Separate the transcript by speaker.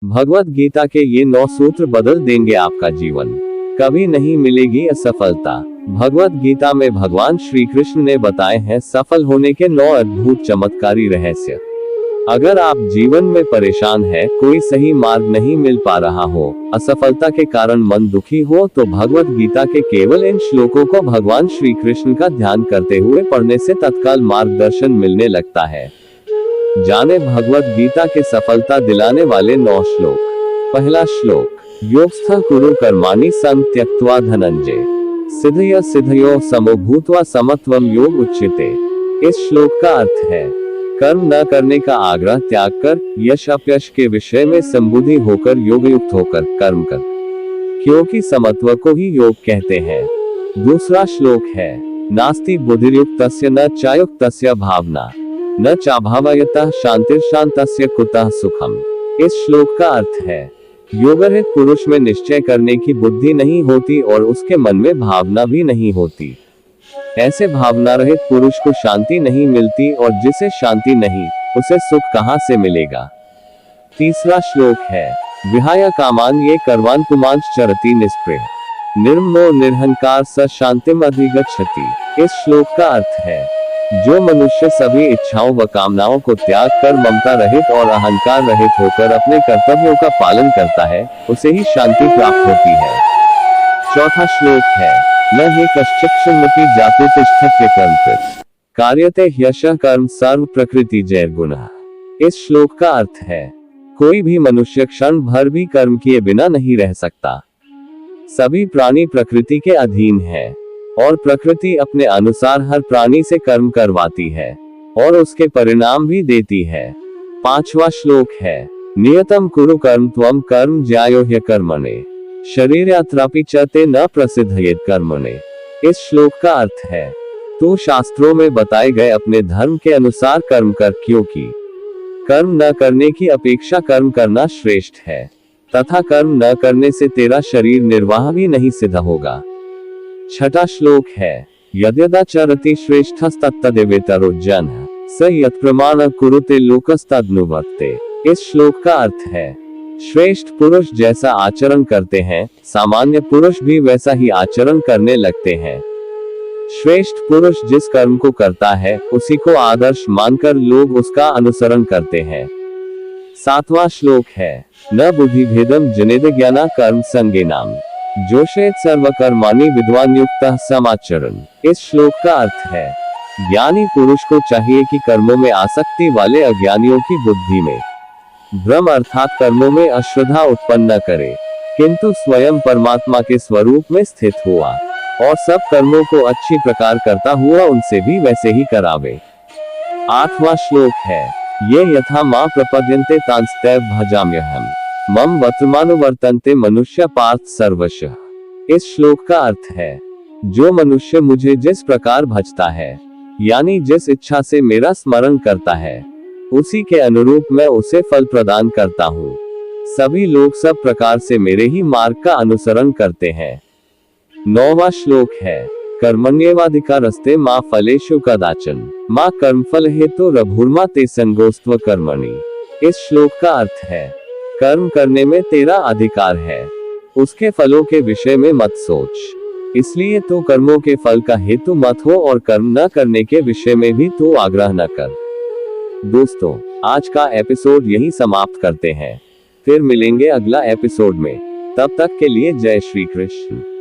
Speaker 1: भगवत गीता के ये 9 सूत्र बदल देंगे आपका जीवन। कभी नहीं मिलेगी असफलता। भगवत गीता में भगवान श्री कृष्ण ने बताए हैं सफल होने के 9 अद्भुत चमत्कारी रहस्य। अगर आप जीवन में परेशान हैं, कोई सही मार्ग नहीं मिल पा रहा हो, असफलता के कारण मन दुखी हो, तो भगवत गीता के केवल इन श्लोकों को भगवान श्री कृष्ण का ध्यान करते हुए पढ़ने से तत्काल मार्गदर्शन मिलने लगता है। जाने भगवत गीता के सफलता दिलाने वाले 9 श्लोक। पहला श्लोक, योगस्थः कुरु कर्माणि संग त्यक्त्वा धनंजय सिद्धय सिद्धयो समो भूत्वा समत्वम योग उच्यते। इस श्लोक का अर्थ है, कर्म न करने का आग्रह त्याग कर यश अपयश के विषय में संबुद्धि होकर योगयुक्त होकर कर्म कर, क्योंकि समत्व को ही योग कहते हैं। दूसरा श्लोक है, नास्ति बुद्धिर्युक्तस्य न चायुक्तस्य भावना न चाभावयतः शांतिर्शांतस्य कुतः सुखम। इस श्लोक का अर्थ है, योगरहित पुरुष में निश्चय करने की बुद्धि नहीं होती और उसके मन में भावना भी नहीं होती। ऐसे भावना रहित पुरुष को शांति नहीं मिलती और जिसे शांति नहीं, उसे सुख कहां से मिलेगा। तीसरा श्लोक है, विहाय कामान ये कर्वान पुमांश चरति निष्प्रिय निर्मनो निरहंकार स शांतिम अधिगच्छति। इस श्लोक का अर्थ है, जो मनुष्य सभी इच्छाओं व कामनाओं को त्याग कर ममता रहित और अहंकार रहित होकर अपने कर्तव्यों का पालन करता है, उसे ही शांति प्राप्त होती है। चौथा श्लोक है, न हि कश्चित् क्षुण्णति जातु तिष्ठत्य कर्मकृत् कार्यते ह्यशः कर्म सर्व प्रकृति जैर्गुणः। इस श्लोक का अर्थ है, कोई भी मनुष्य क्षण भर भी कर्म किए बिना नहीं रह सकता। सभी प्राणी प्रकृति के अधीन है और प्रकृति अपने अनुसार हर प्राणी से कर्म करवाती है और उसके परिणाम भी देती है। पांचवा श्लोक है, नियतम कुरु कर्म त्वम कर्म ज्यायो ह्यकर्मणे शरीरात्रापि च ते न प्रसिद्धयेत् कर्मणे। इस श्लोक का अर्थ है, तू शास्त्रों में बताए गए अपने धर्म के अनुसार कर्म कर, क्योंकि कर्म न करने की अपेक्षा कर्म करना श्रेष्ठ है तथा कर्म न करने से तेरा शरीर निर्वाह भी नहीं सिद्ध होगा। छठा श्लोक है, यद्यदाचरति श्रेष्ठस्तत्तदेवेतरो जनः स यत्प्रमाणं कुरुते लोकस्तदनुवर्तते। इस श्लोक का अर्थ है, श्रेष्ठ पुरुष जैसा आचरण करते हैं, सामान्य पुरुष भी वैसा ही आचरण करने लगते हैं। श्रेष्ठ पुरुष जिस कर्म को करता है, उसी को आदर्श मानकर लोग उसका अनुसरण करते हैं। सातवां श्लोक है, न बुद्धि भेदम जनेद ज्ञाना कर्म संगेनाम जोशेत सर्वकर्माणि विद्वान युक्तः समाचरण। इस श्लोक का अर्थ है, ज्ञानी पुरुष को चाहिए कि कर्मों में आसक्ति वाले अज्ञानियों की बुद्धि में भ्रम अर्थात कर्मों में अश्रद्धा उत्पन्न न करे, किंतु स्वयं परमात्मा के स्वरूप में स्थित हुआ और सब कर्मों को अच्छी प्रकार करता हुआ उनसे भी वैसे ही करावे। आठवां श्लोक है, ये यथा मां प्रपद्यन्ते तांस्तैव भजाम्यहम् मम वर्तमानुवर्तन्ते मनुष्य पार्थ सर्वशः। इस श्लोक का अर्थ है, जो मनुष्य मुझे जिस प्रकार भजता है, यानी जिस इच्छा से मेरा स्मरण करता है, उसी के अनुरूप मैं उसे फल प्रदान करता हूँ। सभी लोग सब प्रकार से मेरे ही मार्ग का अनुसरण करते हैं। 9वां श्लोक है, कर्मण्येवाधिकारस्ते मा फलेषु कदाचन मा कर्मफल हेतु रभुर्मा ते संगोस्त्व कर्मणि। इस श्लोक का अर्थ है, कर्म करने में तेरा अधिकार है, उसके फलों के विषय में मत सोच, इसलिए तो कर्मों के फल का हेतु मत हो और कर्म न करने के विषय में भी तो आग्रह न कर। दोस्तों, आज का एपिसोड यही समाप्त करते हैं, फिर मिलेंगे अगला एपिसोड में। तब तक के लिए जय श्री कृष्ण।